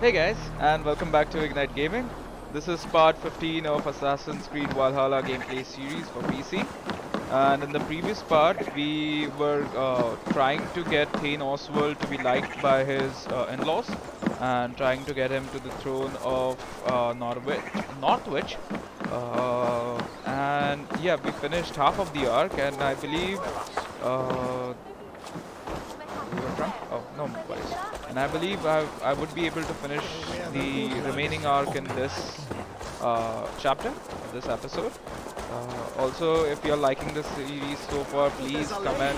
Hey guys, and welcome back to Egnyte Gaming. This is part 15 of Assassin's Creed Valhalla gameplay series for PC. And in the previous part, we were trying to get Thane Oswald to be liked by his in-laws and trying to get him to the throne of Northwic. And yeah, we finished half of the arc, and I believe we were drunk? Oh, no worries. And I believe I would be able to finish the remaining arc in this chapter, this episode. Also, if you're liking this series so far, please comment.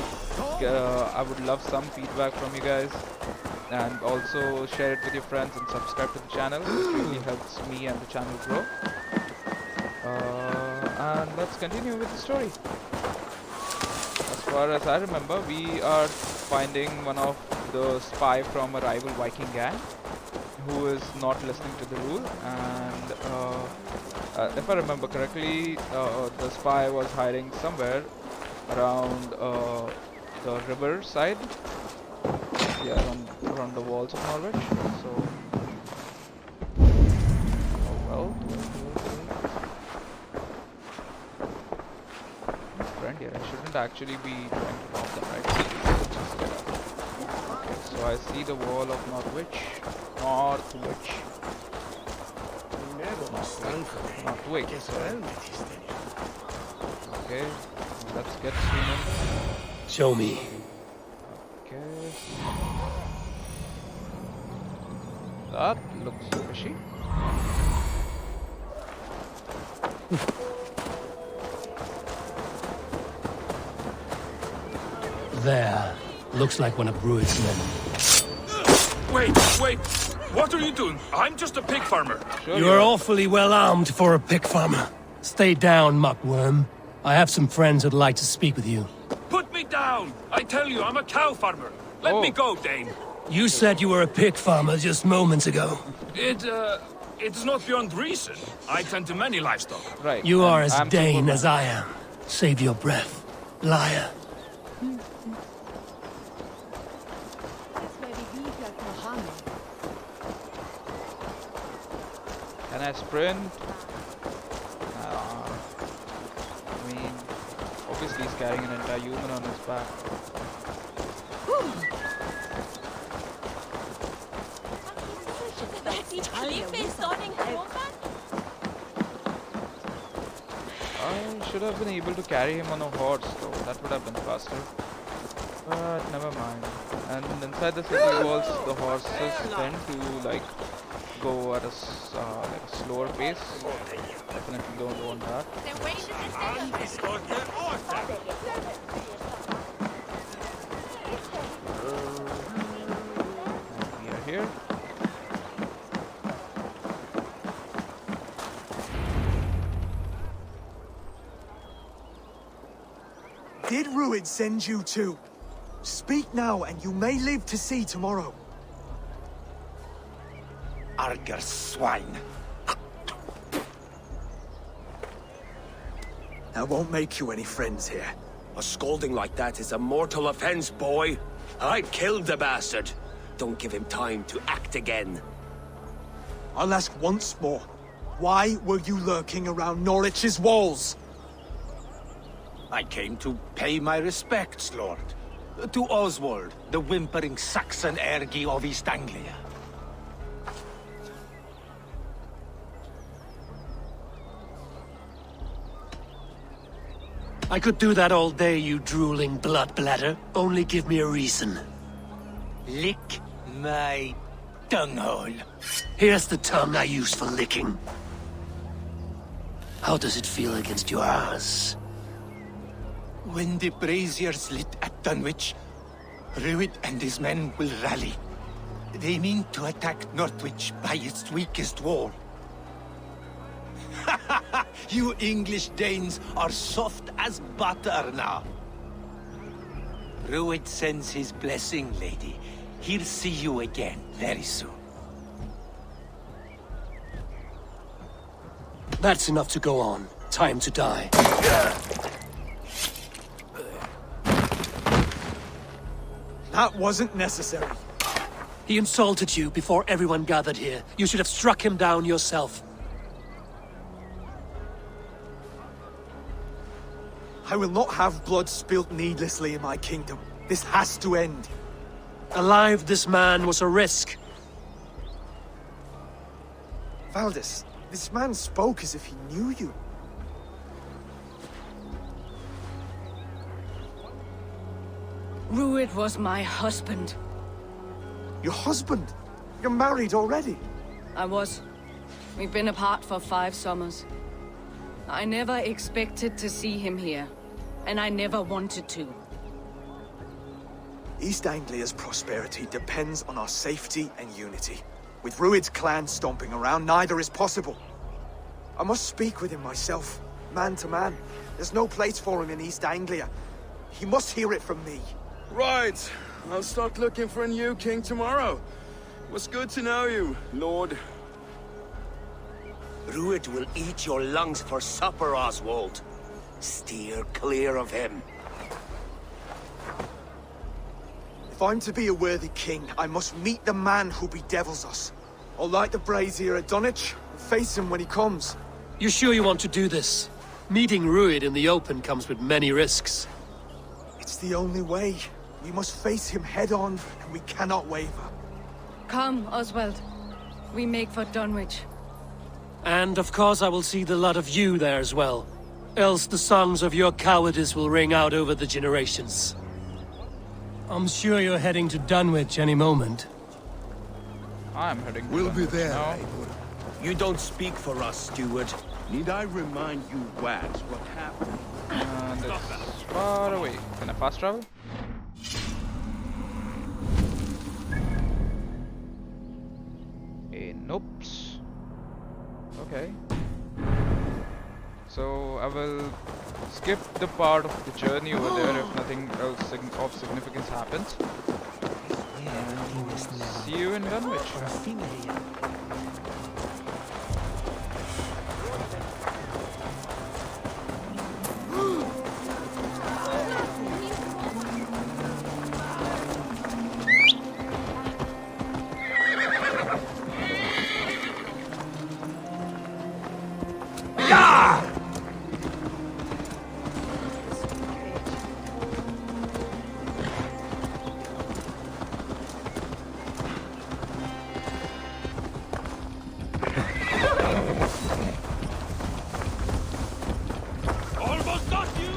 I would love some feedback from you guys. And also share it with your friends and subscribe to the channel. It really helps me and the channel grow. And let's continue with the story. As far as I remember, we are finding one of the spy from a rival Viking gang who is not listening to the rule, and if I remember correctly, the spy was hiding somewhere around the river side, yeah, around the walls of Norwich. So, oh well. Friend here, I shouldn't actually be trying to rob them, right? Just get out. Okay, so I see the wall of Northwic. Northwic. Okay, let's get swimming. Show me. Okay. That looks fishy. There. Looks like one of Rued's men. Wait! What are you doing? I'm just a pig farmer. Sure You're awfully well armed for a pig farmer. Stay down, muckworm. I have some friends who'd like to speak with you. Put me down! I tell you, I'm a cow farmer. Let me go, Dane. You said you were a pig farmer just moments ago. It's not beyond reason. I tend to many livestock. Right. You are as I'm Dane Superman. as I am. Save your breath, liar. Can I sprint? I mean, obviously he's carrying an entire human on his back. I should have been able to carry him on a horse though, that would have been faster. But never mind. And inside the city walls, the horses tend to like go at a slower pace. Definitely don't want that. And we are here. Did Rued send you too? Speak now, and you may live to see tomorrow. Arger swine. That won't make you any friends here. A scolding like that is a mortal offense, boy. I killed the bastard. Don't give him time to act again. I'll ask once more. Why were you lurking around Norwich's walls? I came to pay my respects, Lord. To Oswald, the whimpering Saxon ergi of East Anglia. I could do that all day, you drooling blood bladder. Only give me a reason. Lick my dunghole. Here's the tongue I use for licking. How does it feel against your ass? When the braziers lit at Dunwich, Rued and his men will rally. They mean to attack Northwich by its weakest wall. You English Danes are soft as butter now. Rued sends his blessing, lady. He'll see you again very soon. That's enough to go on. Time to die. That wasn't necessary. He insulted you before everyone gathered here. You should have struck him down yourself. I will not have blood spilt needlessly in my kingdom. This has to end. Alive, this man was a risk. Valdis, this man spoke as if he knew you. Rued was my husband. Your husband? You're married already? I was. We've been apart for 5 summers. I never expected to see him here, and I never wanted to. East Anglia's prosperity depends on our safety and unity. With Rued's clan stomping around, neither is possible. I must speak with him myself, man to man. There's no place for him in East Anglia. He must hear it from me. Right. I'll start looking for a new king tomorrow. It was good to know you, Lord. Rued will eat your lungs for supper, Oswald. Steer clear of him. If I'm to be a worthy king, I must meet the man who bedevils us. I'll light the brazier at Dunwich and face him when he comes. You sure you want to do this? Meeting Rued in the open comes with many risks. It's the only way. We must face him head on, and we cannot waver. Come, Oswald. We make for Dunwich. And of course I will see the lot of you there as well. Else the songs of your cowardice will ring out over the generations. I'm sure you're heading to Dunwich any moment. I'm heading to We'll be Dunwich there, now. Eivor. You don't speak for us, steward. Need I remind you, wags, what happened? And it's far away. Can I fast travel? Nope. Okay. So I will skip the part of the journey over there if nothing else of significance happens. See you in Dunwich. Almost got you!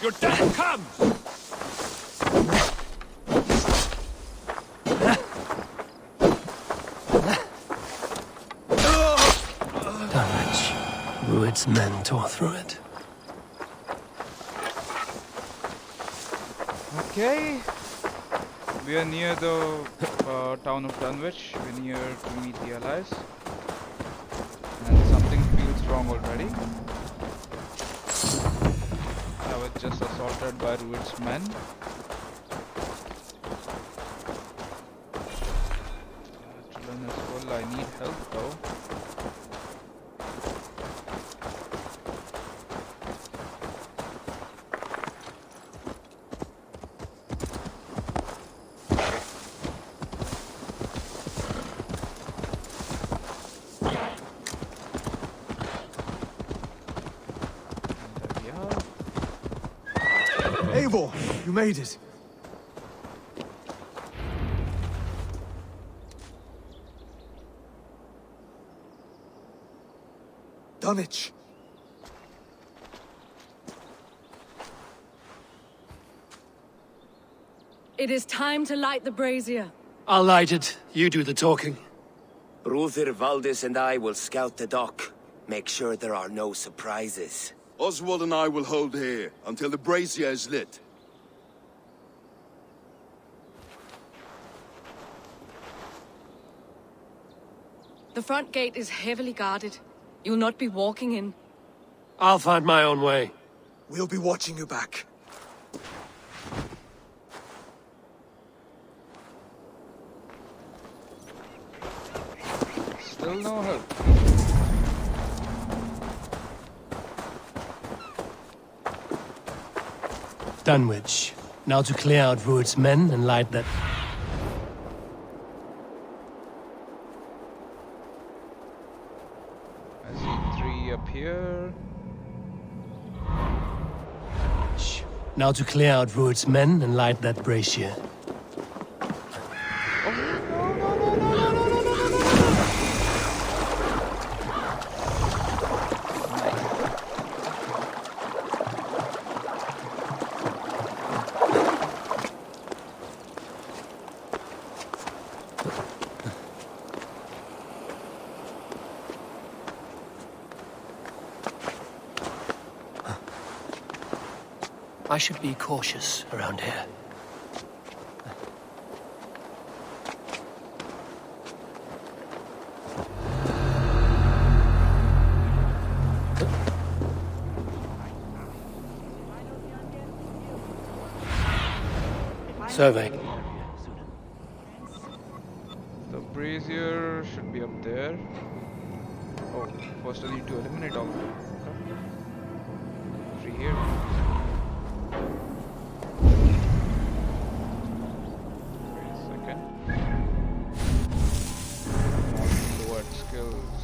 Your death comes! Dunwich. Rued's men tore through it. Okay. We are near the town of Dunwich. We're near to meet the allies. And something feels wrong already. I was just assaulted by Rued's men. Adrenaline is full. I need help though. Eivor, you made it. Dunwich. It is time to light the brazier. I'll light it. You do the talking. Ruther, Valdis and I will scout the dock. Make sure there are no surprises. Oswald and I will hold here until the brazier is lit. The front gate is heavily guarded. You'll not be walking in. I'll find my own way. We'll be watching you back. Still no help. Dunwich. Now to clear out Rued's men and light that... I see 3 up here. Now to clear out Rued's men and light that brazier. I should be cautious around here. Survey. The brazier should be up there. Oh, first I need to eliminate all of them. 3 here. Wait a second. Lowered skills.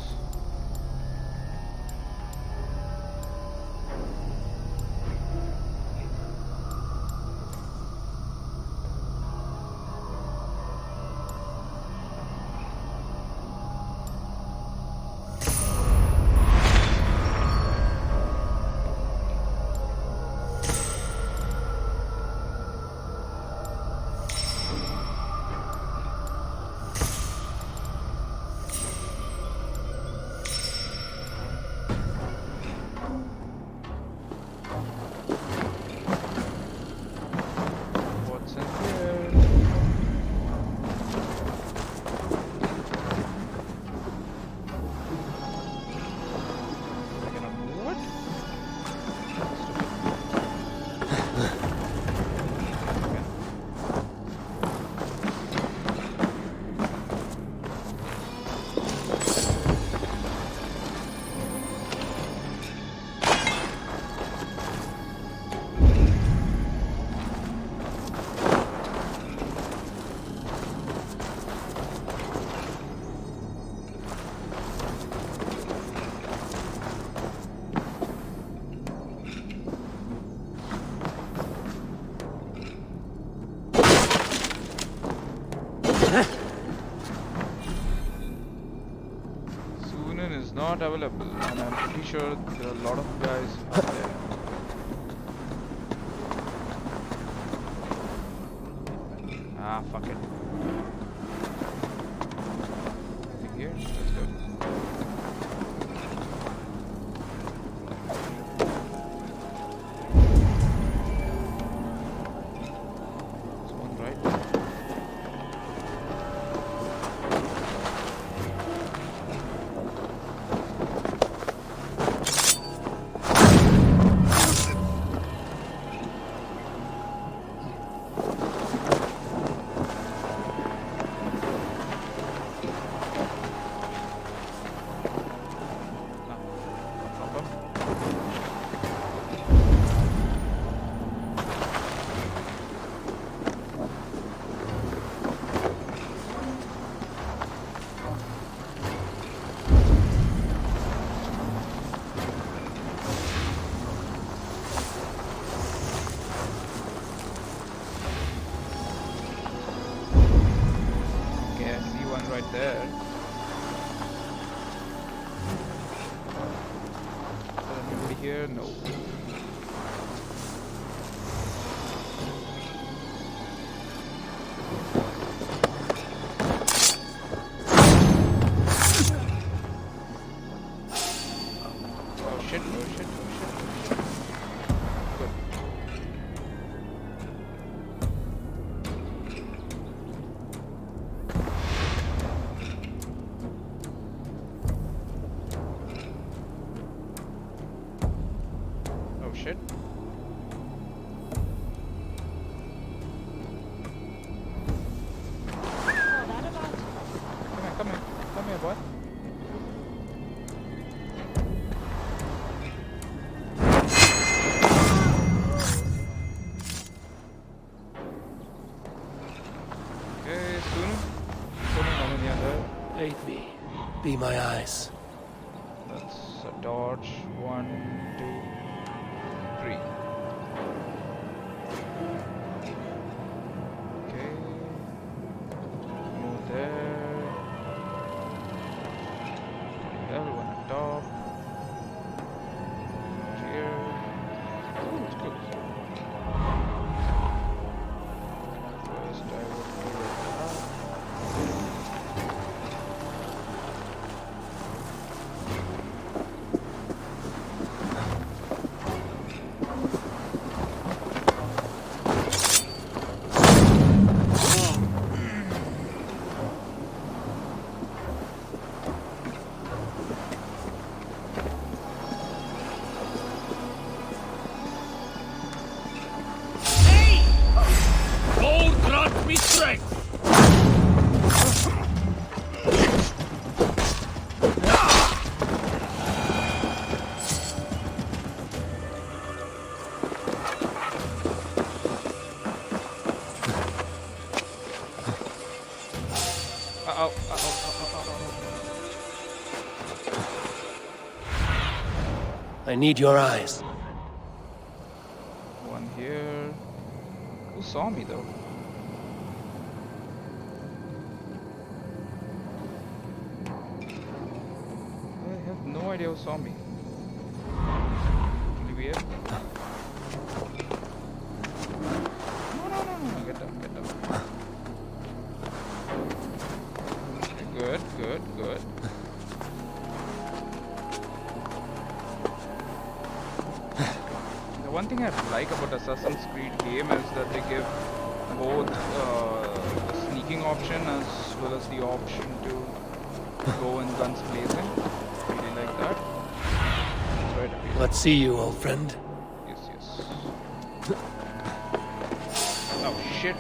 What's in here? I cannot move it? Sunan is not available, and I'm pretty sure there are a lot of guys out there. Ah, fuck it. Anything here? Let's go. There's one right there. Okay, I see one right there. Is there anybody here? No. Oh shit, oh shit, oh shit. shit. Come here, boy. Okay, soon. Aid me. Be my eyes. That's a dodge. 1, 2, 3. Okay. Move there. Everyone at top. Here. Ooh, it's good. First, I would do it. Gold grant me strength! Uh-oh. I need your eyes. One here. Who saw me though? I have no idea who saw me. Really weird. No. Get down. Okay, good. The one thing I like about Assassin's Creed game is that they give both the sneaking option as well as the option to go in guns blazing. Really like that. That's right. Let's see you, old friend. Yes. Oh shit.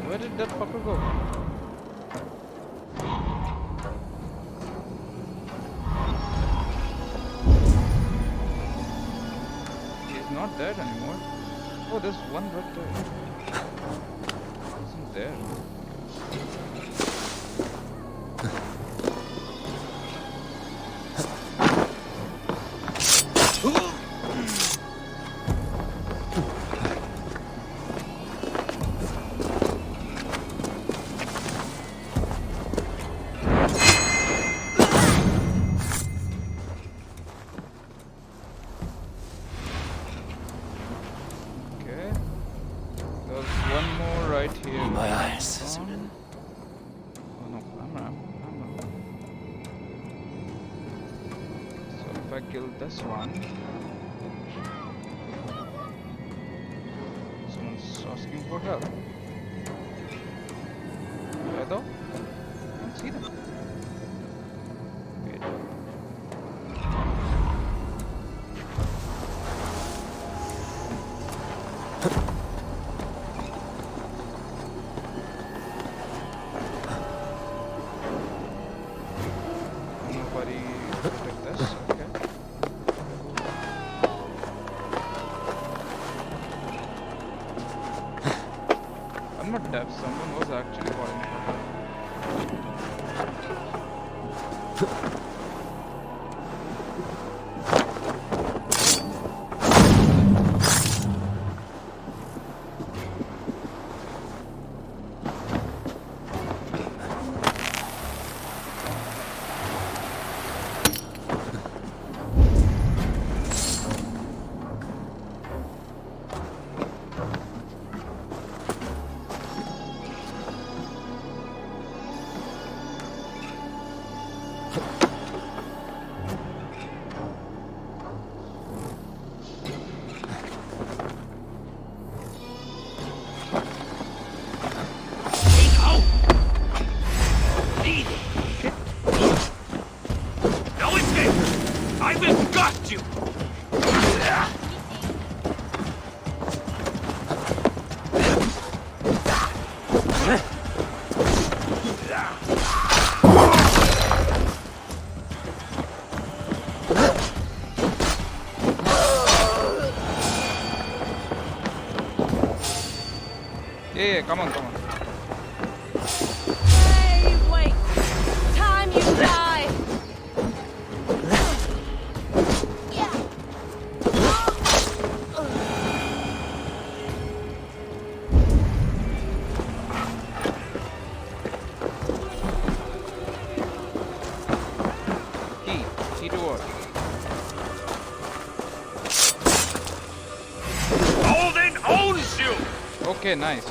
Where did that fucker go? He's not there anymore. Oh, there's one right there. Isn't there? My eyes. Oh no, I'm. So if I kill this one, someone's asking for help. Where though? I can't see them. Wait. Nobody protect this, okay. I'm not deaf, someone was actually calling for help. Yeah, come on, come on. Hey, wait! Time you die! Key to what? Odin owns you! Okay, nice.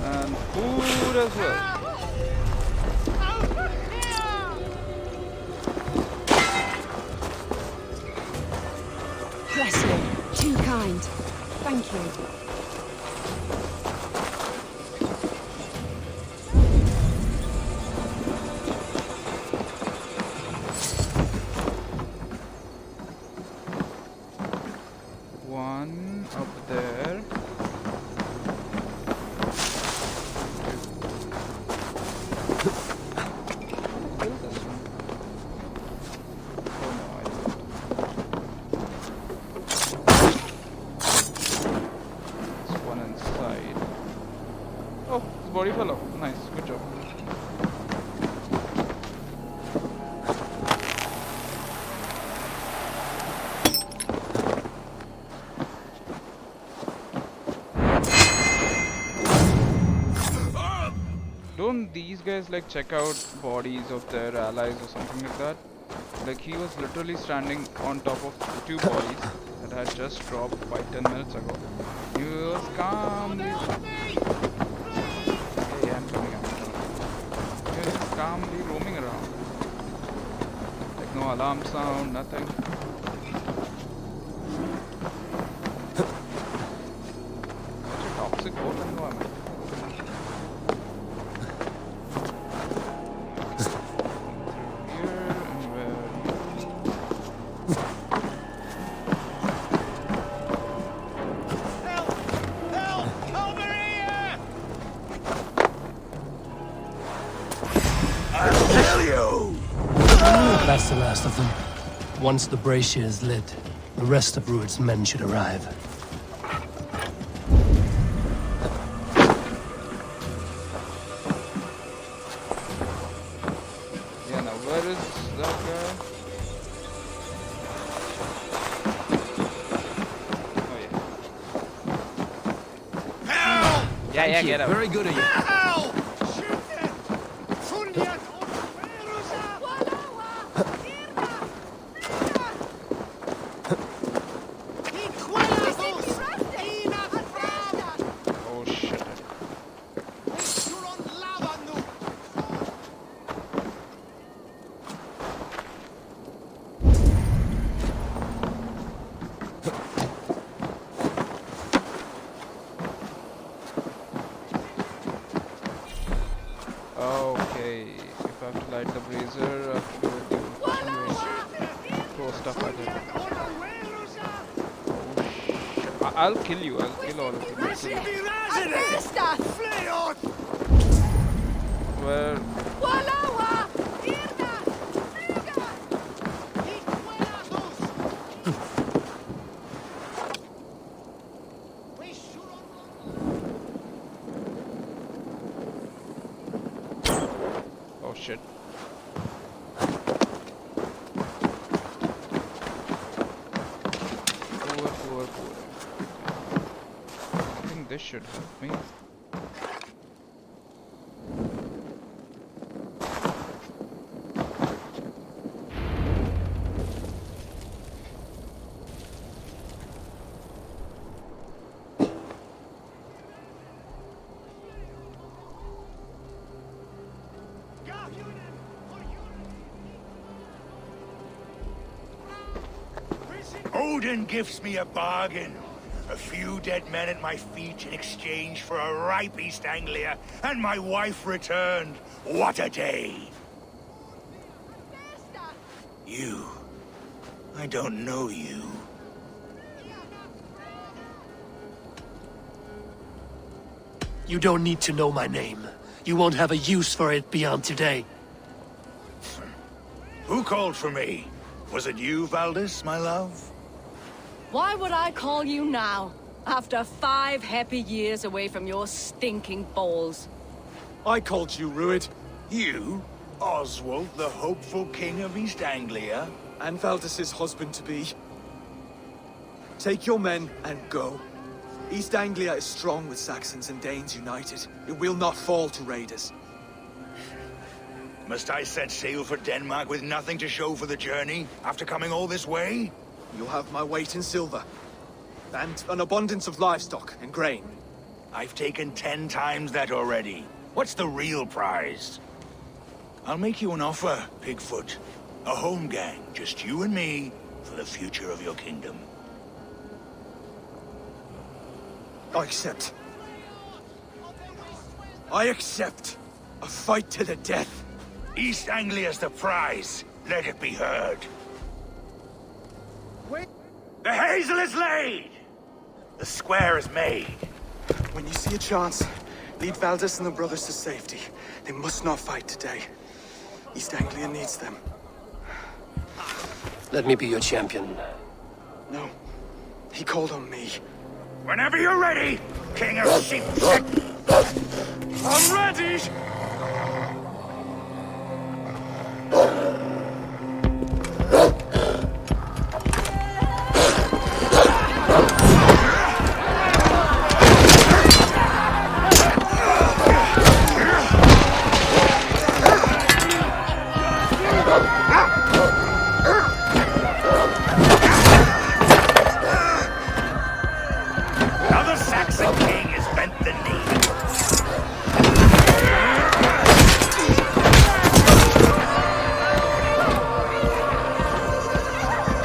And food as well. Bless you. Too kind. Thank you. One up there. Kill this one. Oh no, I didn't. This one inside. Oh, his body fell off. Nice, good job. Don't these guys like check out bodies of their allies or something like that? Like he was literally standing on top of two bodies that had just dropped 5-10 minutes ago. He was calmly. Hey, I'm coming. He was just calmly roaming around. Like no alarm sound, nothing. Such a toxic whole environment. That's the last of them. Once the brazier is lit, the rest of Rued's men should arrive. Yeah, now where is that guy? Oh yeah. Yeah, get out. Very good of you. Oh shit. Okay, if I have to light the brazier, I have to do it throw stuff at it. Oh shit. I'll kill you, I'll kill all of you. Where? Oh shit. Poor. I think this should help me. Odin gives me a bargain. A few dead men at my feet in exchange for a ripe East Anglia, and my wife returned. What a day! You. I don't know you. You don't need to know my name. You won't have a use for it beyond today. Who called for me? Was it you, Valdis, my love? Why would I call you now, after 5 happy years away from your stinking balls? I called you, Ruid. You? Oswald, the hopeful king of East Anglia? And Valdis's husband-to-be. Take your men and go. East Anglia is strong with Saxons and Danes united. It will not fall to raiders. Must I set sail for Denmark with nothing to show for the journey, after coming all this way? You'll have my weight in silver. And an abundance of livestock and grain. I've taken 10 times that already. What's the real prize? I'll make you an offer, Pigfoot. A home gang, just you and me, for the future of your kingdom. I accept. I accept. A fight to the death. East Anglia's the prize. Let it be heard. Wait. The hazel is laid! The square is made. When you see a chance, lead Valdis and the brothers to safety. They must not fight today. East Anglia needs them. Let me be your champion. No. He called on me. Whenever you're ready, King of Sheep. I'm ready! Now the Saxon king has bent the knee.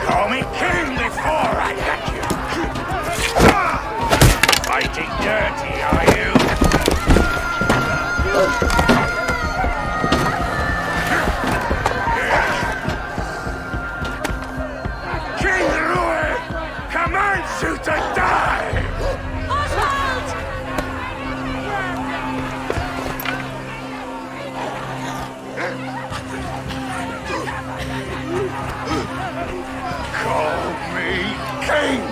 Call me king before I get you. Fighting dirty, are you? King Louis commands you to die! Oswald! Call me king!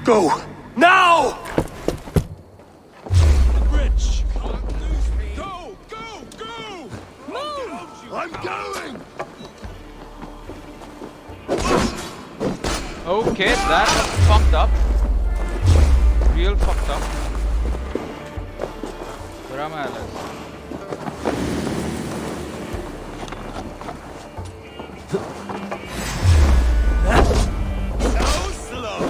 Go! Now! Rich! Go! Go! Go! I'm going! Okay, that was fucked up. Real fucked up. Where are my allies? So slow!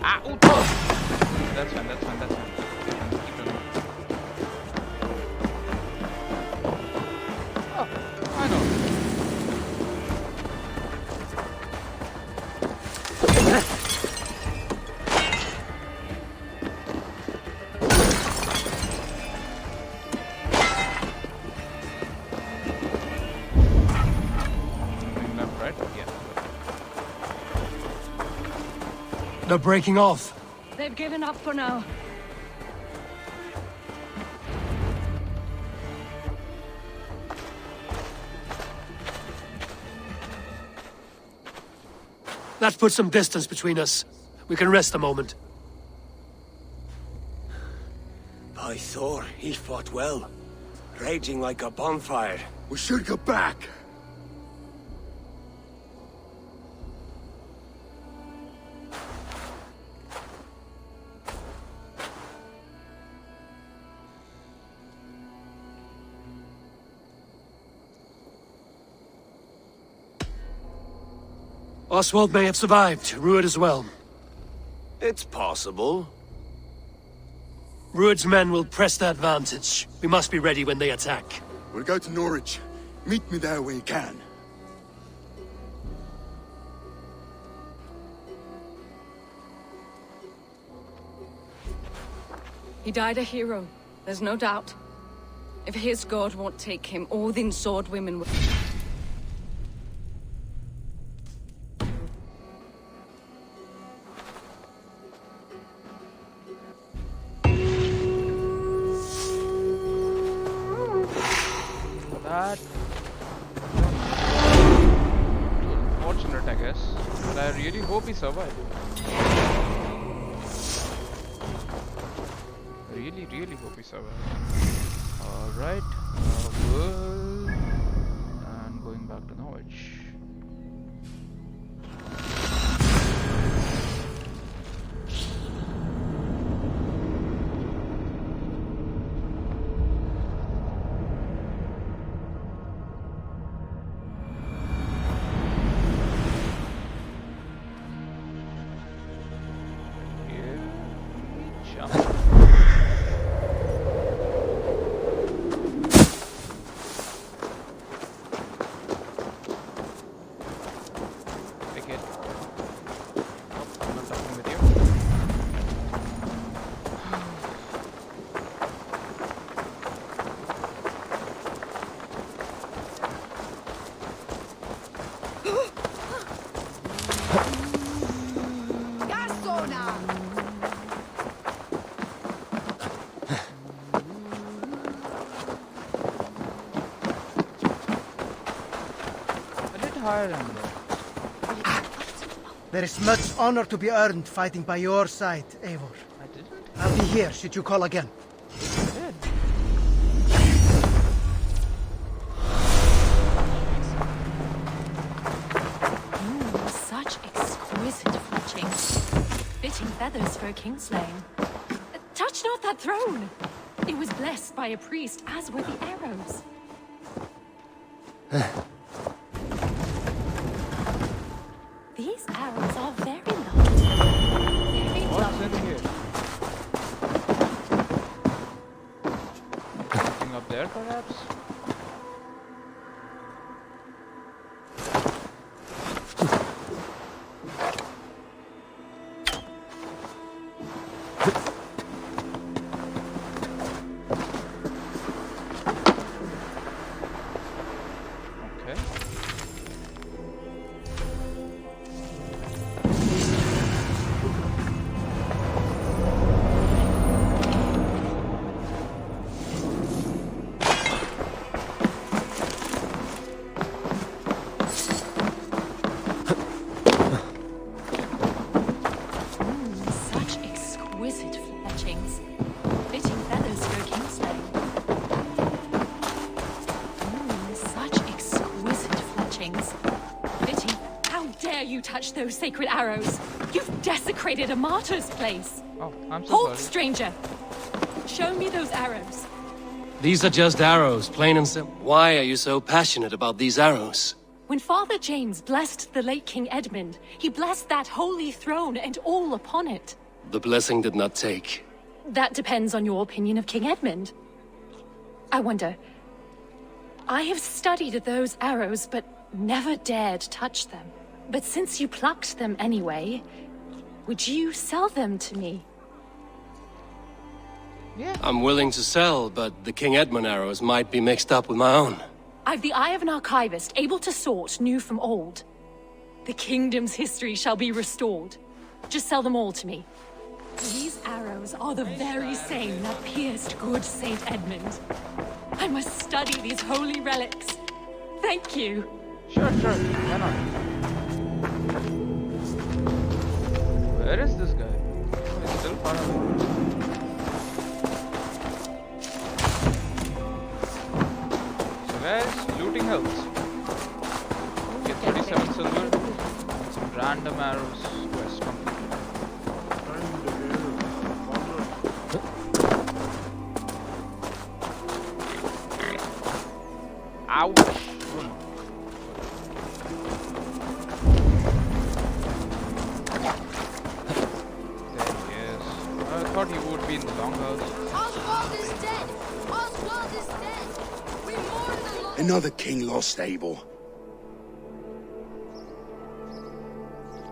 Ah, ooh. That's fine, that's fine, that's fine. Keep running. Oh, I know. Moving left, right? Yeah. They're breaking off. They've given up for now. That puts some distance between us. We can rest a moment. By By Thor, he fought well. Raging like a bonfire. We should go back. Oswald may have survived, Ruud as well. It's possible. Ruud's men will press the advantage. We must be ready when they attack. We'll go to Norwich. Meet me there when you can. He died a hero, there's no doubt. If his god won't take him, Odin's sword women will. That unfortunate, I guess. But I really hope he survived. Really hope he survived. Alright, and going back to Norwich. Here we jump. There is much honor to be earned fighting by your side, Eivor. I didn't. I'll be here should you call again. I did. Such exquisite fletchings. Fitting feathers for a kingslaying. Touch not that throne! It was blessed by a priest, as were the arrows. These arrows are very lovely. Very What's lovely. in here? Something up there, perhaps? Okay. Such exquisite fletchings. Fitting feathers for a kingslaying. Such exquisite fletchings. Fitting. How dare you touch those sacred arrows? You've desecrated a martyr's place. Oh, I'm so Halt, sorry. stranger! Show me those arrows. These are just arrows, plain and simple. Why are you so passionate about these arrows? When Father James blessed the late King Edmund, he blessed that holy throne and all upon it. The blessing did not take. That depends on your opinion of King Edmund. I wonder. I have studied those arrows, but never dared touch them. But since you plucked them anyway, would you sell them to me? Yeah. I'm willing to sell, but the King Edmund arrows might be mixed up with my own. I've the eye of an archivist, able to sort new from old. The kingdom's history shall be restored. Just sell them all to me. These arrows are the very same that pierced good Saint Edmund. I must study these holy relics. Thank you. Sure, why not? Where is this guy? Oh, he's still far away. Where's looting helps? Okay, 37 silver. Some random arrows. Quest completed. Ouch! I thought he would be in the longhouse. Oswald is dead! Oswald is dead! We mourn the loss. Another king lost, Eivor.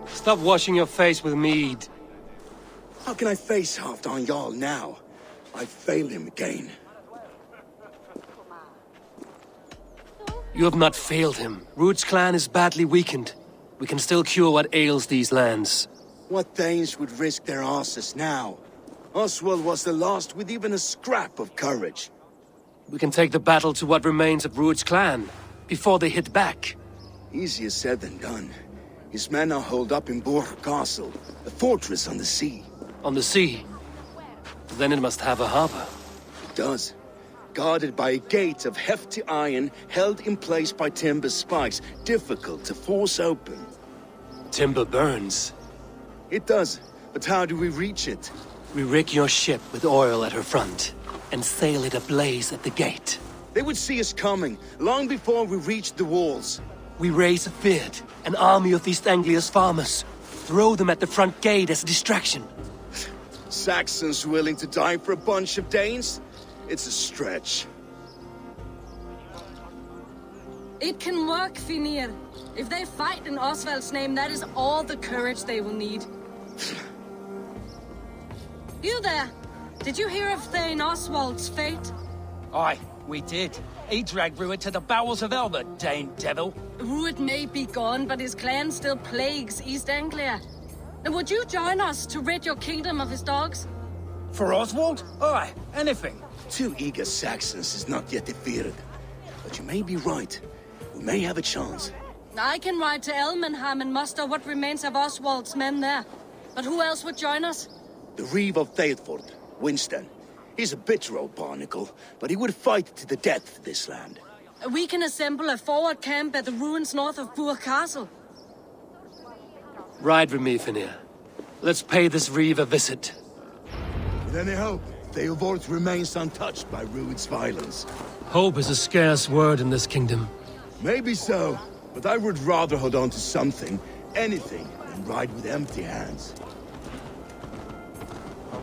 Stop washing your face with mead. How can I face Halfdan Jarl now? I failed him again. You have not failed him. Ruud's clan is badly weakened. We can still cure what ails these lands. What Danes would risk their asses now? Oswald was the last with even a scrap of courage. We can take the battle to what remains of Ruud's clan, before they hit back. Easier said than done. His men are holed up in Borg Castle, a fortress on the sea. On the sea? Then it must have a harbor. It does. Guarded by a gate of hefty iron, held in place by timber spikes, difficult to force open. Timber burns. It does, but how do we reach it? We rig your ship with oil at her front, and sail it ablaze at the gate. They would see us coming, long before we reached the walls. We raise a beard, an army of East Anglia's farmers. Throw them at the front gate as a distraction. Saxons willing to die for a bunch of Danes? It's a stretch. It can work, Finir. If they fight in Oswald's name, that is all the courage they will need. You there! Did you hear of Thane Oswald's fate? Aye, we did. He dragged Ruud to the bowels of Elmer, Dane devil. Ruud may be gone, but his clan still plagues East Anglia. And would you join us to rid your kingdom of his dogs? For Oswald? Aye, anything. 2 eager Saxons is not yet defeated. But you may be right. We may have a chance. I can ride to Elmenham and muster what remains of Oswald's men there. But who else would join us? The Reeve of Thetford, Winston. He's a bitter old barnacle, but he would fight to the death for this land. We can assemble a forward camp at the ruins north of Burg Castle. Ride with me, Finir. Let's pay this Reeve a visit. With any hope, Theodort remains untouched by Ruud's violence. Hope is a scarce word in this kingdom. Maybe so, but I would rather hold on to something, anything, than ride with empty hands.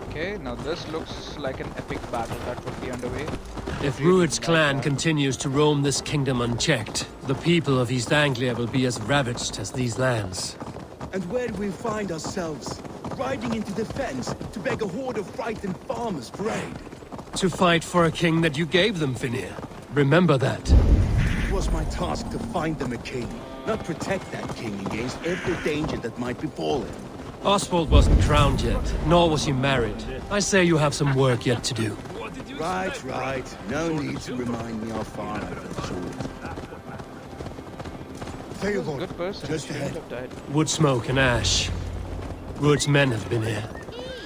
Okay, now this looks like an epic battle that would be underway. If Ruud's clan continues to roam this kingdom unchecked, the people of East Anglia will be as ravaged as these lands. And where do we find ourselves? Riding into the fens to beg a horde of frightened farmers for aid. To fight for a king that you gave them, Finir. Remember that. It was my task to find them a king, not protect that king against every danger that might befall him. Oswald wasn't crowned yet, nor was he married. I say you have some work yet to do. Right. No need to remind me how far I've absorbed. Theodore, good person. Just ahead. Wood smoke and ash. Ruud's men have been here.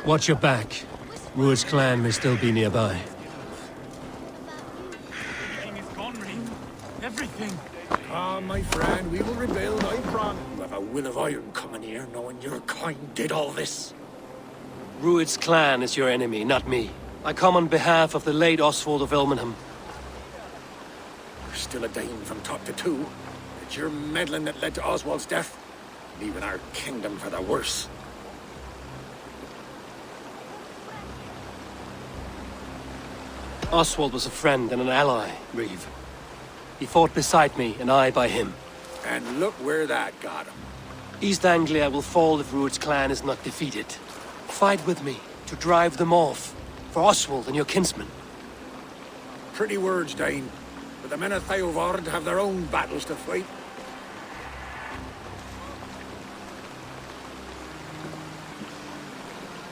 Watch your back. Ruud's clan may still be nearby. Everything. Ah, my friend, we will rebuild, I promise. You have a will of iron coming here, knowing your kind did all this. Ruud's clan is your enemy, not me. I come on behalf of the late Oswald of Elmenham. You're still a Dane from top to two. It's your meddling that led to Oswald's death, leaving our kingdom for the worse. Oswald was a friend and an ally, Reeve. He fought beside me, and I by him. And look where that got him. East Anglia will fall if Ruud's clan is not defeated. Fight with me, to drive them off. For Oswald and your kinsmen. Pretty words, Dane. But the men of Theodord have their own battles to fight.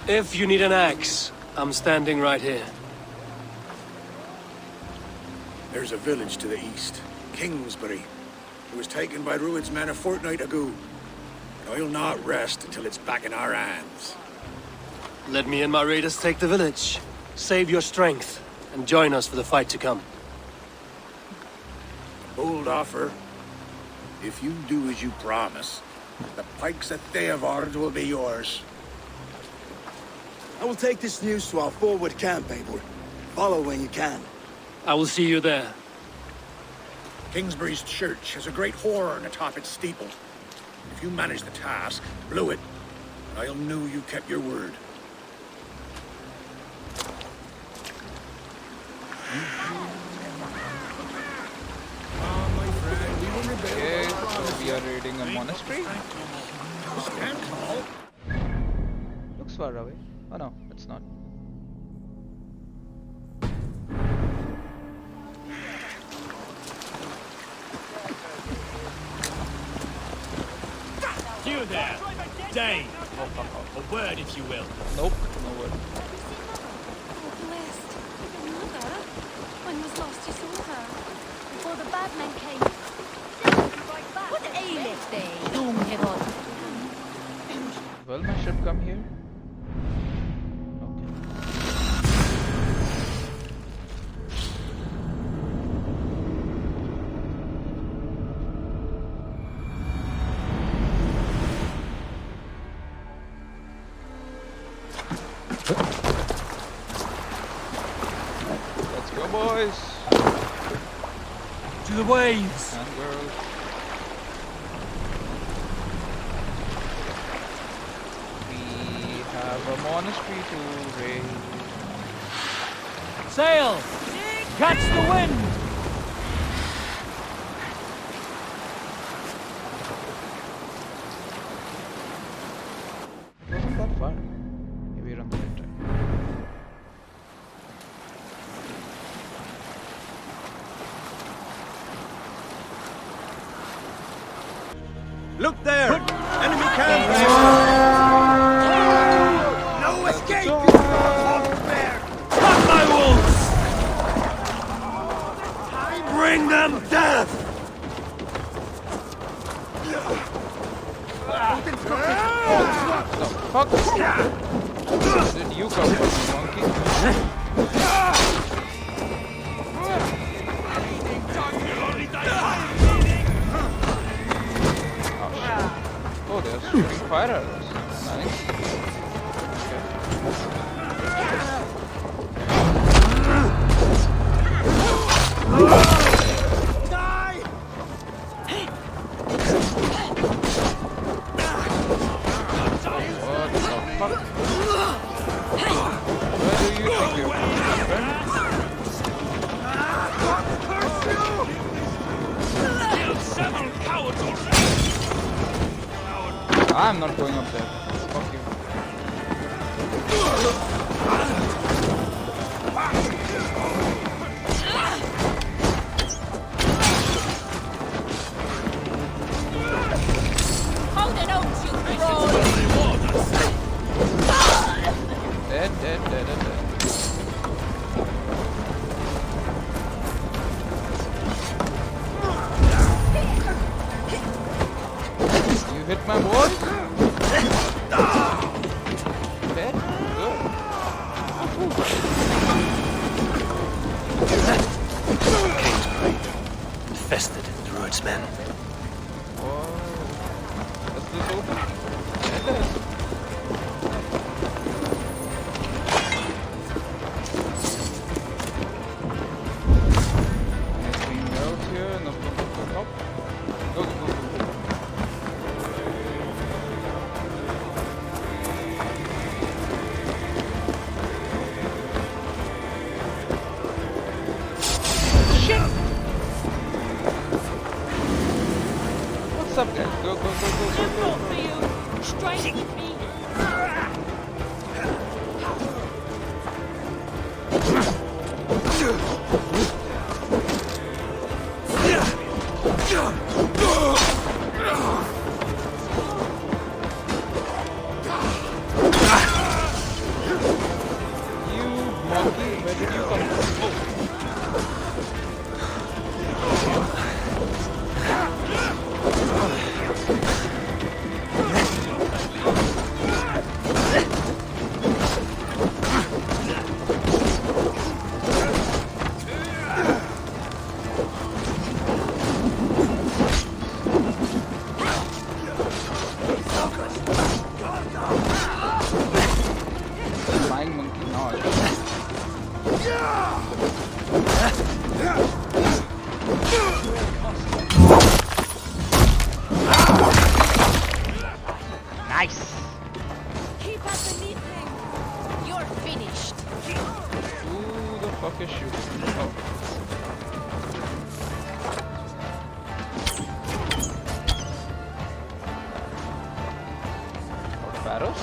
If you need an axe, I'm standing right here. There's a village to the east, Kingsbury. It was taken by Ruud's men a fortnight ago. And I'll not rest until it's back in our hands. Let me and my raiders take the village. Save your strength, and join us for the fight to come. Bold offer. If you do as you promise, the pikes at Eivor will be yours. I will take this news to our forward camp, Eivor. Follow when you can. I will see you there. Kingsbury's church has a great horn atop its steeple. If you manage the task, blow it, I'll know you kept your word. Okay, so we are raiding a monastery. Looks far away. Oh no, it's not. You there, Dane. A word, if you will. Nope, no word. When was last you saw her? Before the bad men came. What aileth thee, young Eivor? Will my ship come here? Let's go, boys! To the waves! And girls. We have a monastery to raid. Sail! Catch the wind! It wasn't that far. Maybe we're on the right track. Look there! Enemy camp! No escape! Fuck my wolves! Bring them death! The fuck? Where did you come from, monkey? Oh, they're shooting fire arrows. Nice. What the fuck? Where do you think you're going, my friend? I'm not going up there. Fuck you. Hold it out, you troll! Dead. You hit my boy? Dead? Kingsbury. Infested in Druid's men. Whoa. Is this open? It is. Anything else here? No. Go. What's up, guys? Go. For you. Strike with me. You monkey, where did you come from? fuck is shooting? Oh. Barrows?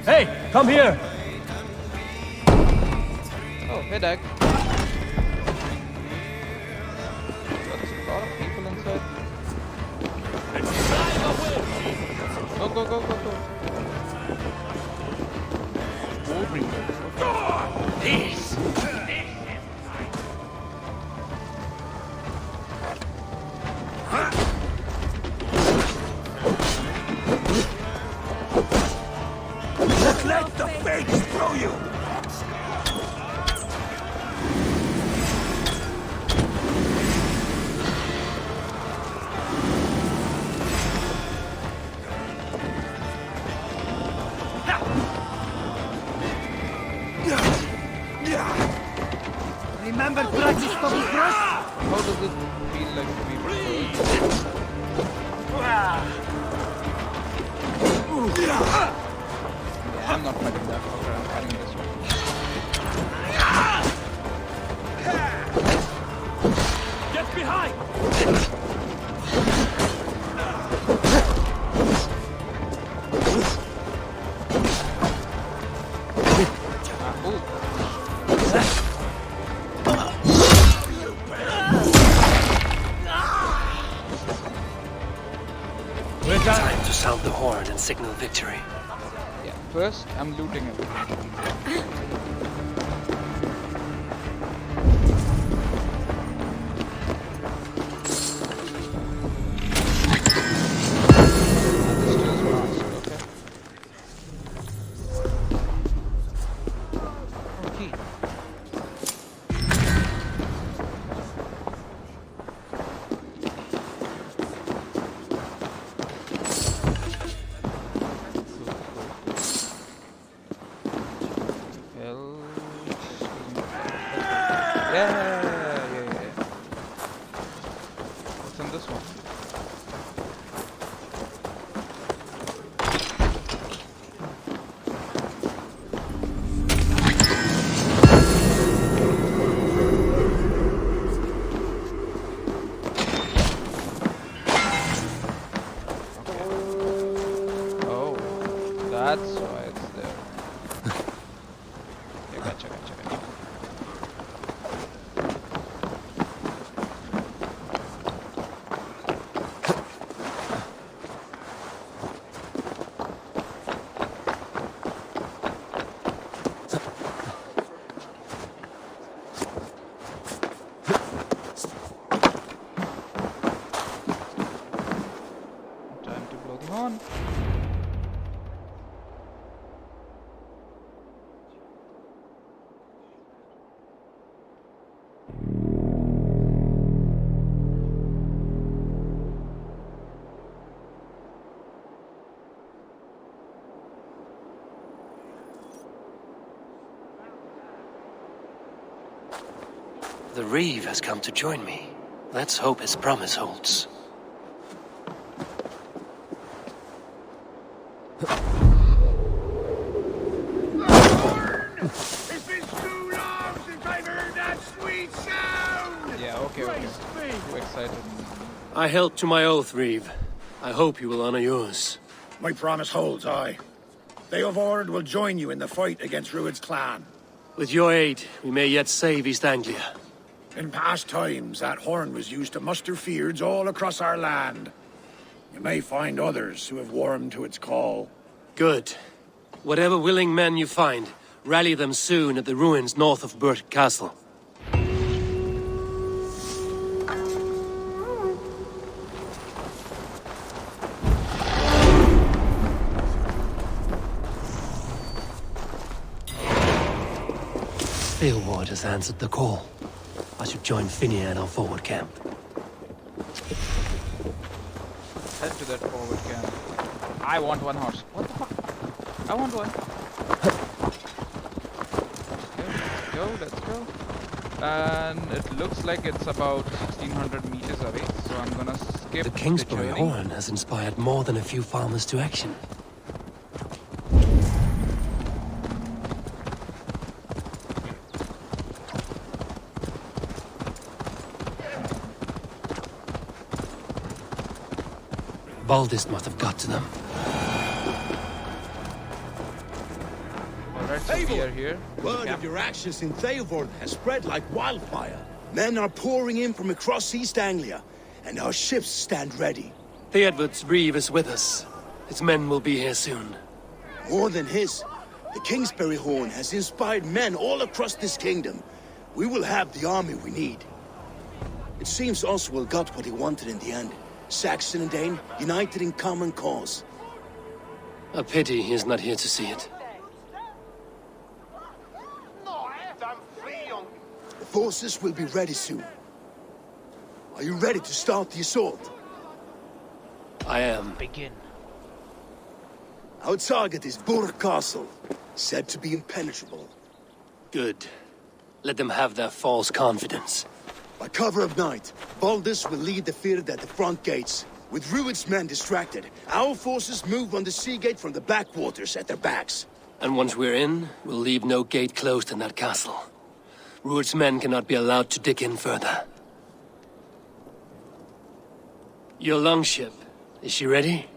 Hey, come here! Oh, hey, Dag. That's a lot of people inside. Go, go, go, go, go. This! Let the fates throw you! Remember practice public trust? How does it feel like to be I'm not fighting that fucker, I'm fighting this one. Get behind! Time to sound the horn and signal victory. Yeah, first I'm looting everything. What's in this one? Oh, that's why it's there. Yeah, gotcha. Time to blow the horn. The Reeve has come to join me. Let's hope his promise holds. It's been too long since I've heard that sweet sound! Yeah, okay. Too excited. I held to my oath, Reeve. I hope you will honor yours. My promise holds, aye. Eivor will join you in the fight against Rued's clan. With your aid, we may yet save East Anglia. In past times, that horn was used to muster fyrds all across our land. You may find others who have warmed to its call. Good. Whatever willing men you find, rally them soon at the ruins north of Burt Castle. Eivor has answered the call. I should join Finney at our forward camp. Head to that forward camp. I want one horse. What the fuck? I want one. Let's go. And it looks like it's about 1600 meters away, so I'm gonna skip The Kingsbury journey. horn has inspired more than a few farmers to action. Baldist must have got to them. Alright, so we are here. Word of your actions in Eivor has spread like wildfire. Men are pouring in from across East Anglia, and our ships stand ready. Theodward's Reeve is with us. His men will be here soon. More than his, the Kingsbury Horn has inspired men all across this kingdom. We will have the army we need. It seems Oswald got what he wanted in the end. Saxon and Dane united in common cause. A pity he is not here to see it. The forces will be ready soon. Are you ready to start the assault? I am. Begin. Our target is Burt Castle, said to be impenetrable. Good. Let them have their false confidence. By cover of night, Baldus will lead the Fyrd at the front gates. With Rued's men distracted, our forces move on the sea gate from the backwaters at their backs. And once we're in, we'll leave no gate closed in that castle. Rued's men cannot be allowed to dig in further. Your longship, is she ready?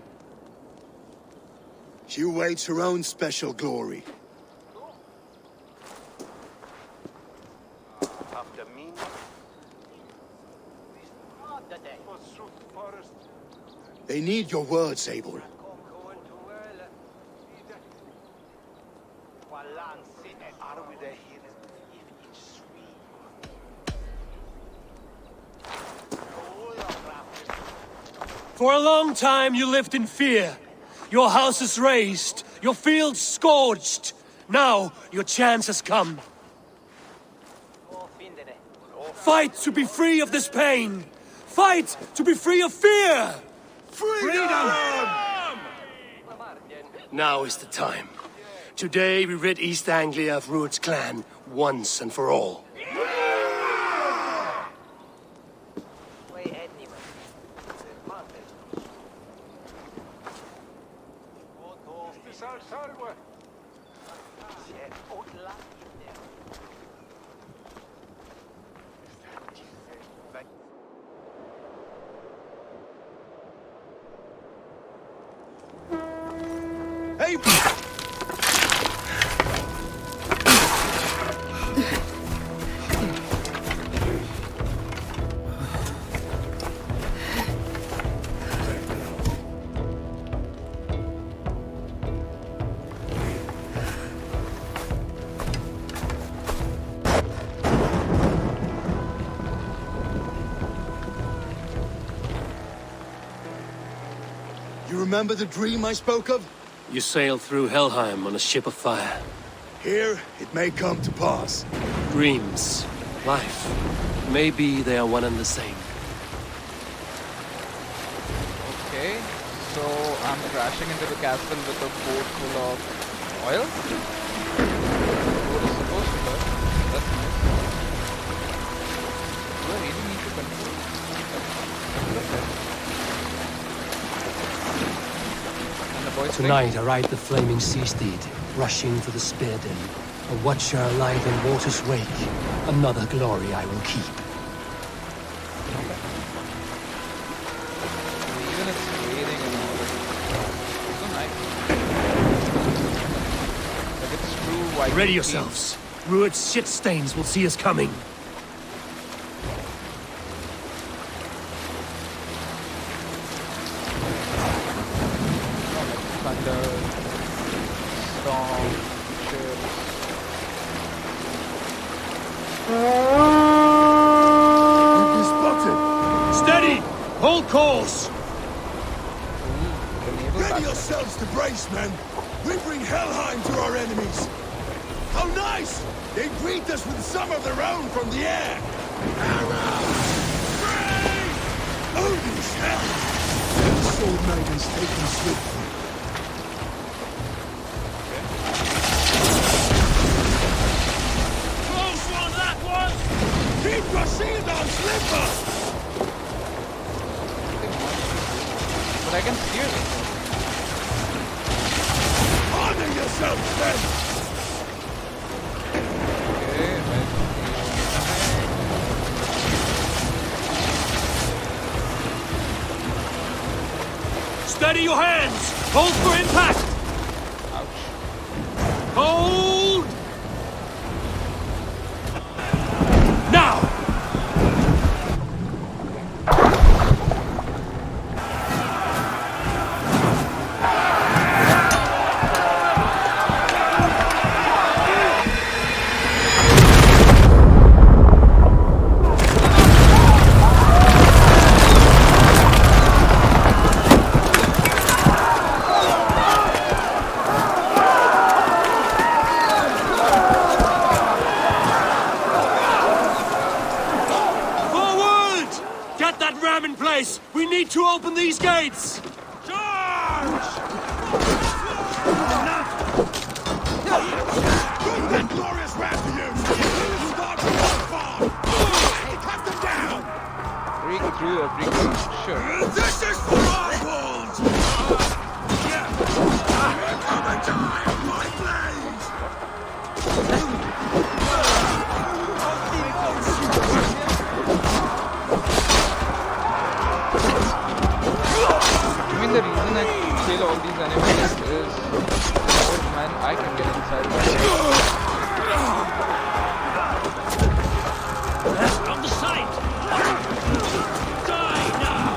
She awaits her own special glory. They need your words, Eivor. For a long time you lived in fear. Your houses razed, your fields scorched. Now your chance has come. Fight to be free of this pain. Fight to be free of fear. Freedom! Now is the time. Today we rid East Anglia of Rued's clan once and for all. Hey! You remember the dream I spoke of? You sailed through Helheim on a ship of fire. Here, it may come to pass. Dreams, life, maybe they are one and the same. Okay, so I'm crashing into the castle with a boat full of oil. Boat is supposed to work. That's nice. Do I really need to control? Okay. And the boys Tonight I ride the flaming sea steed, rushing for the spear den. A watcher alive in water's wake. Another glory I will keep. Even it's raining and all that. So nice. Viking Ready team. yourselves. Rued's shit stains will see us coming. Thunder, storm, chills. We've been spotted. Steady! Hold course! Ready yourselves to brace, men. We bring Helheim to our enemies. How nice! They greet us with some of their own from the air. Arrows! Brave! Odin's help! The sword maidens taken swiftly. Close one, that was! Keep your shield on, Slipper! But I can steer this. Honor yourselves, men! Okay, Steady your hands! Hold for impact! ouch. Hold! Now! Forward! Get that ram in place! We need to open these gates! Bring that glorious ram to you! Start from that far! Cut them down! Break through or break through. Sure. This is for Oswald! Come and die of my blade! I mean, the reason I kill all these enemies is man, I can get inside. On the side! Die now!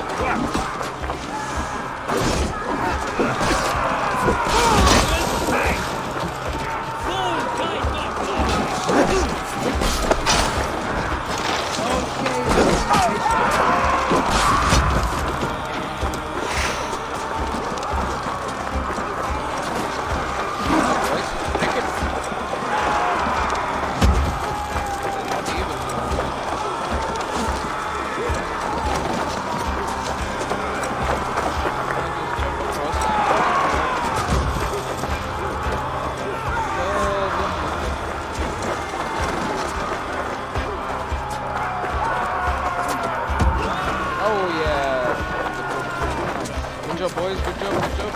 Good job, boys. Good job. Good job.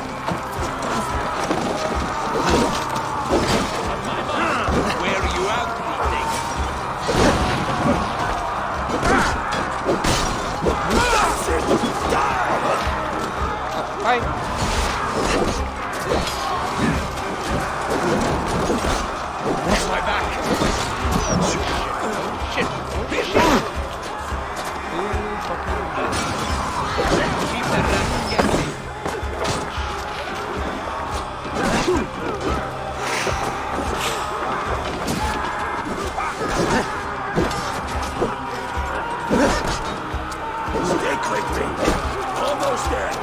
Where are you out, meeting? Bye. Watch my back. Shit. Keep that rat from getting me. Stay quickly. Almost there.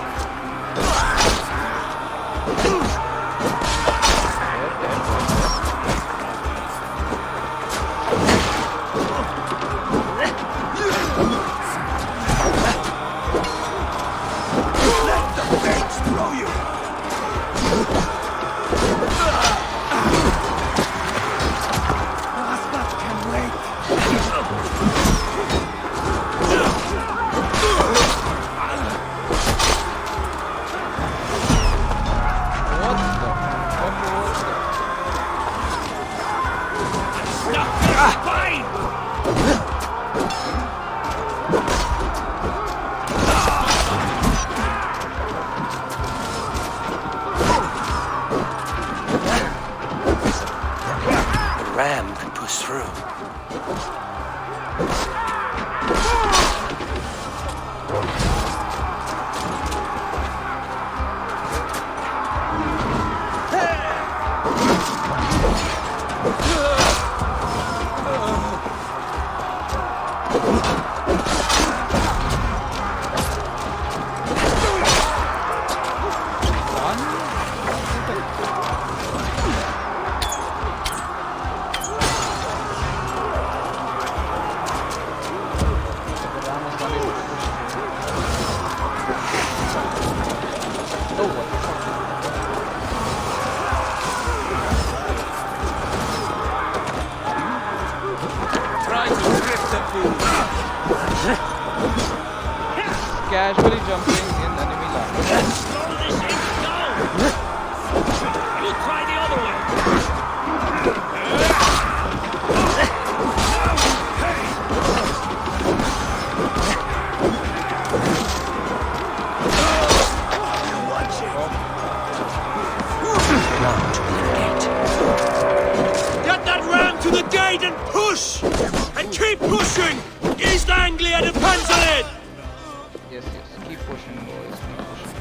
ram could push through. Casually jumping in enemy line. Slow this shit down! You try the other way! Get that ram to the gate and push! And keep pushing! East Anglia depends on it! Yes, keep pushing, boys, keep pushing.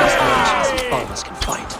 These nations and farmers can fight.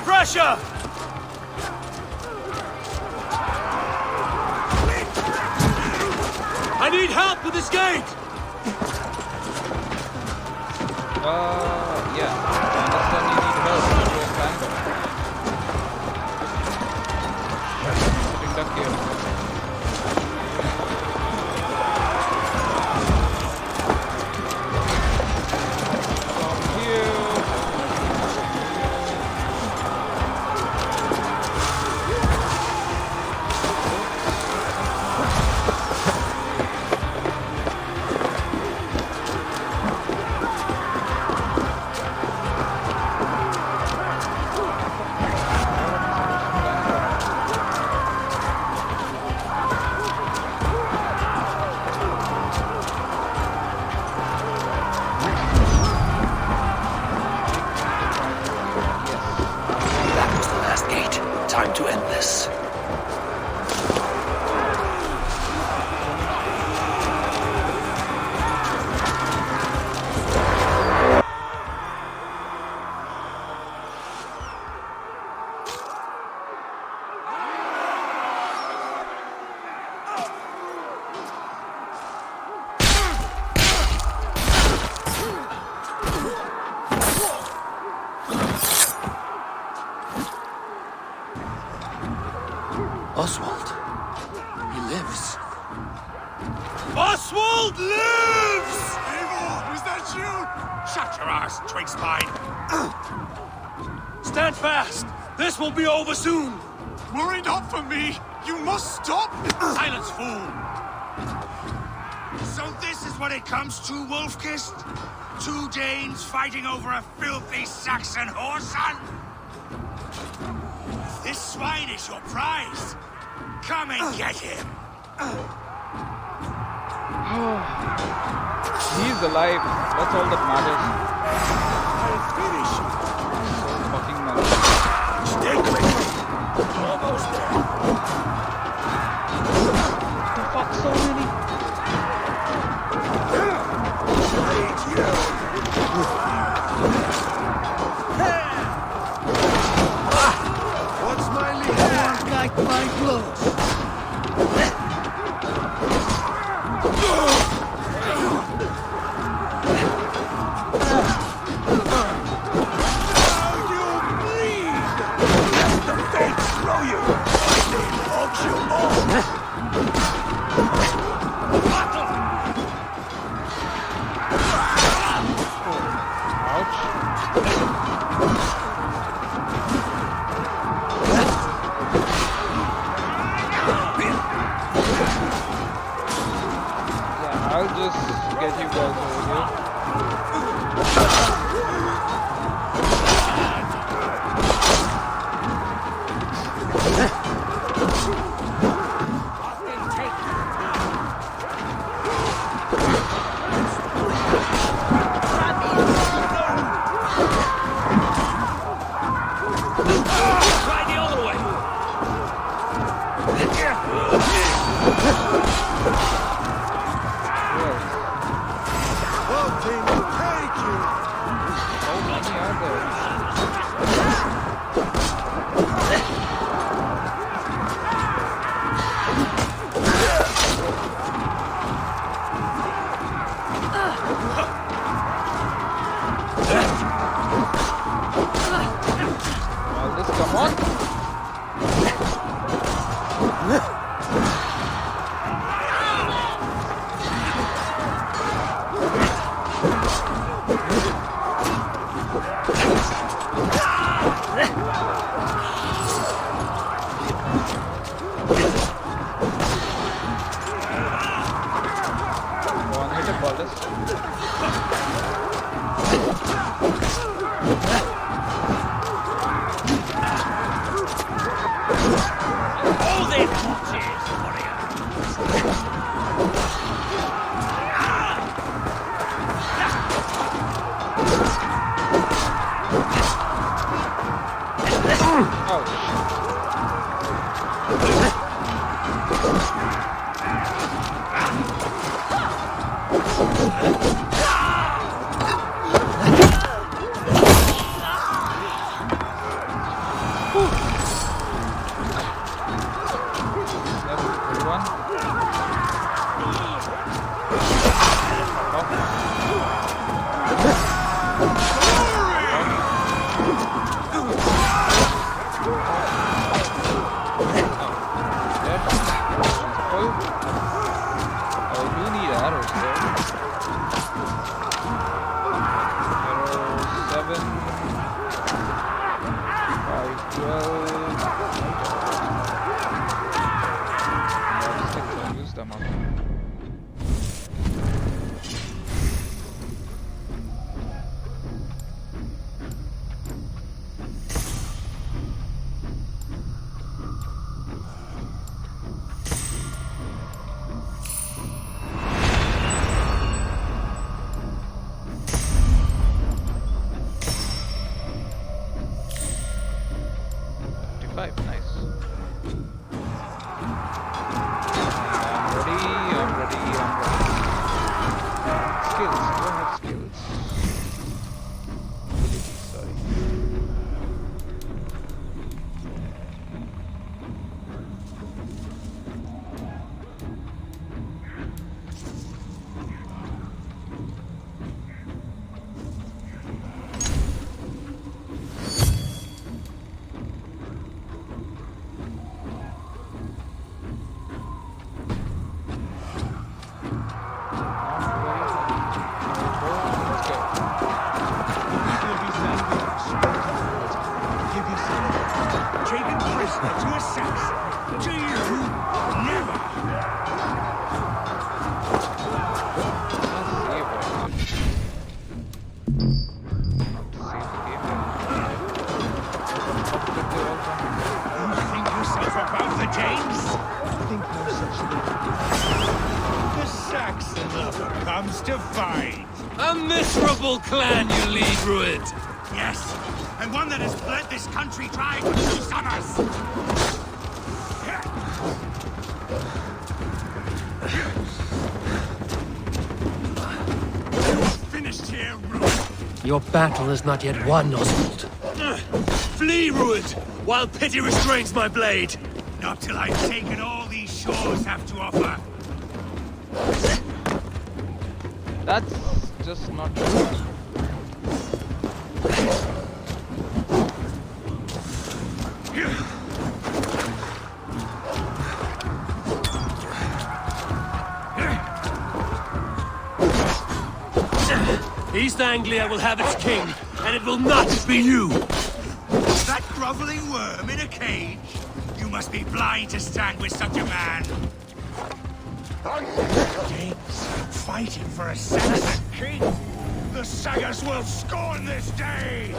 Pressure! I need help with this gate! Yeah. I understand you need help with your plan. Sitting duck here. Time to end this. Oswald. He lives. Oswald lives! you! Shut your arse, twig spine! Stand fast! This will be over soon! Worry not for me! You must stop! Silence, fool! So this is what it comes to, Wolf-Kissed? 2 Danes fighting over a filthy Saxon whoreson? This swine is your prize! Come and get him! He's alive. That's all that matters. I'll finish you. Fucking man. Stay quick. Almost there. The fuck, so many. What's my lead? I want like my clothes. I'll just get you guys over here. Try the other way! Come on. Comes to fight. A miserable clan you lead, Ruid. Yes, and one that has bled this country dry for 2 summers. Finished here, Ruid. Your battle is not yet won, Oswald. Flee, Ruid, while pity restrains my blade. Not till I've taken all these shores have to offer. That's just not true. East Anglia will have its king, and it will not be you! That groveling worm in a cage? You must be blind to stand with such a man. Danes fighting for a Saxon king? The Sagas will scorn this day!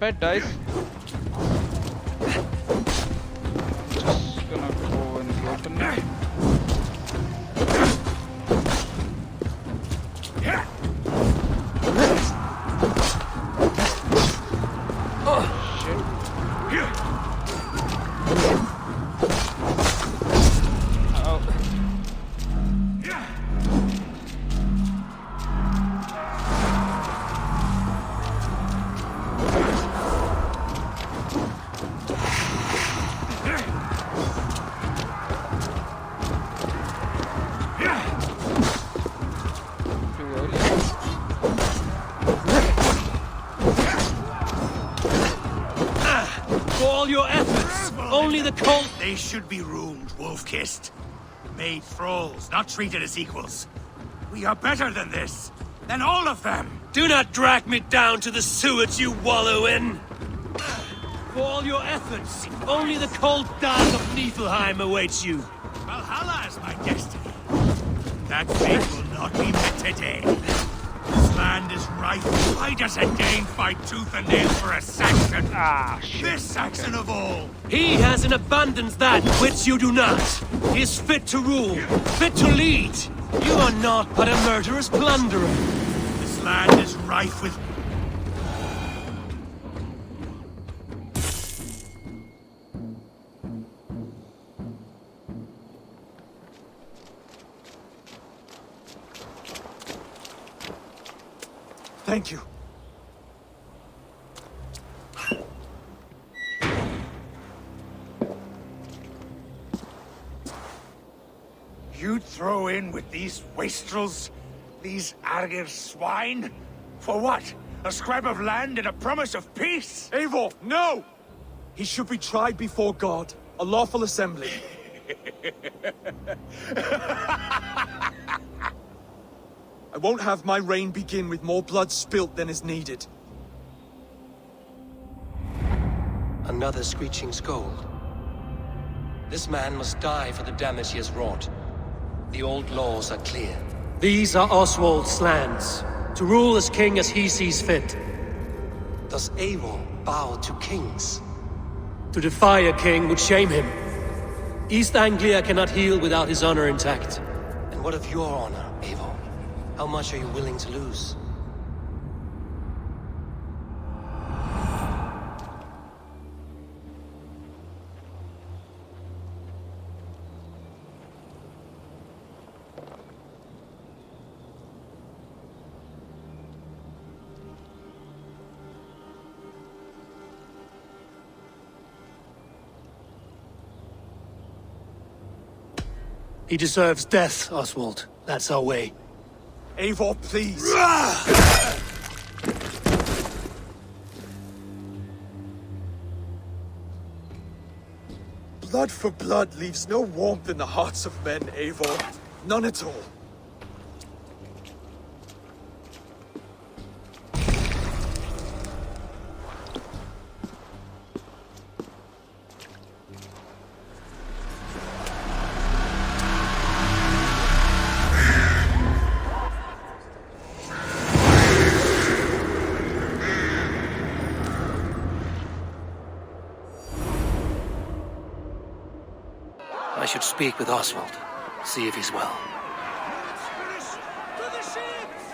Pet dice. Just gonna go in the open. They should be ruined, wolf-kissed. Made thralls, not treated as equals. We are better than this. Than all of them. Do not drag me down to the sewage you wallow in. For all your efforts, only the cold dark of Niflheim awaits you. Valhalla is my destiny. That fate will not be met today. This land is rife. Why does a Dane fight tooth and nail for a Saxon? This Saxon of all. He has in abundance that which you do not. He is fit to rule, fit to lead. You are not but a murderous plunderer. This land is rife with... Thank you. You'd throw in with these wastrels? These Argir swine? For what? A scrap of land and a promise of peace? Eivor, no! He should be tried before God. A lawful assembly. I won't have my reign begin with more blood spilt than is needed. Another screeching scold. This man must die for the damage he has wrought. The old laws are clear. These are Oswald's lands, to rule as king as he sees fit. Does Eivor bow to kings? To defy a king would shame him. East Anglia cannot heal without his honor intact. And what of your honor, Eivor? How much are you willing to lose? He deserves death, Oswald. That's our way. Eivor, please! Blood for blood leaves no warmth in the hearts of men, Eivor. None at all. I should speak with Oswald. See if he's well. To the ships!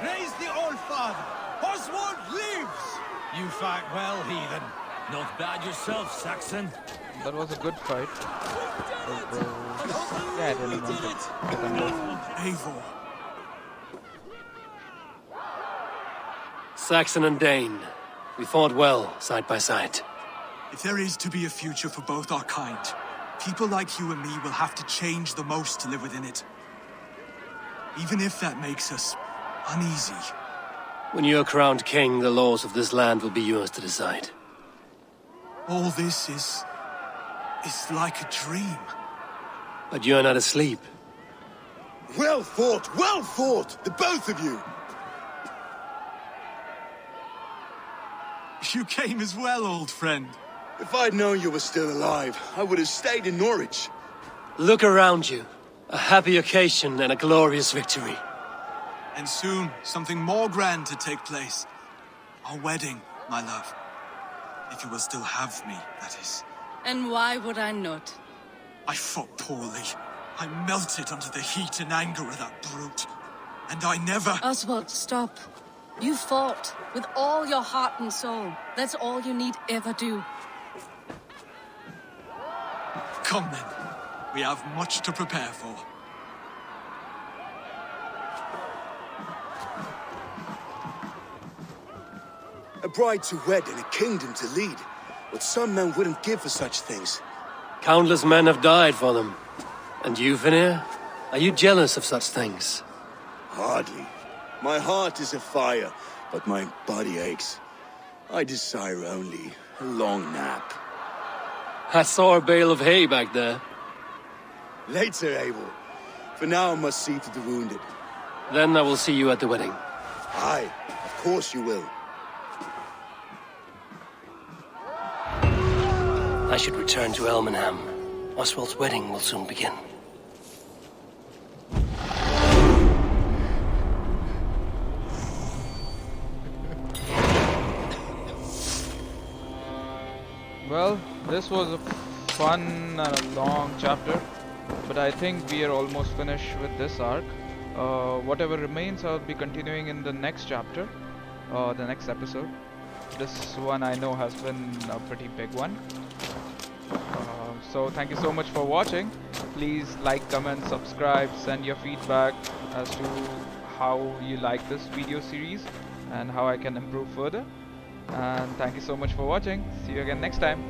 Raise the Old Father! Oswald lives! You fight well, heathen. Not bad yourself, Saxon. That was a good fight. Yeah, I didn't want to. Eivor. Saxon and Dane. We fought well, side by side. If there is to be a future for both our kind, people like you and me will have to change the most to live within it. Even if that makes us uneasy. When you're crowned king, the laws of this land will be yours to decide. All this is like a dream. But you're not asleep. Well fought, the both of you! You came as well, old friend. If I'd known you were still alive, I would have stayed in Norwich. Look around you. A happy occasion and a glorious victory. And soon, something more grand to take place. Our wedding, my love. If you will still have me, that is. And why would I not? I fought poorly. I melted under the heat and anger of that brute. And I never... Oswald, stop. You fought with all your heart and soul. That's all you need ever do. Come then. We have much to prepare for. A bride to wed and a kingdom to lead. What some men wouldn't give for such things. Countless men have died for them. And you, Vanir? Are you jealous of such things? Hardly. My heart is afire, but my body aches. I desire only a long nap. I saw a bale of hay back there. Later, Eivor. For now, I must see to the wounded. Then I will see you at the wedding. Aye, of course you will. I should return to Elmenham. Oswald's wedding will soon begin. Well, this was a fun and a long chapter, but I think we are almost finished with this arc. Whatever remains, I'll be continuing in the next chapter, the next episode. This one I know has been a pretty big one. So thank you so much for watching. Please like, comment, subscribe, send your feedback as to how you like this video series and how I can improve further. And thank you so much for watching. See you again next time.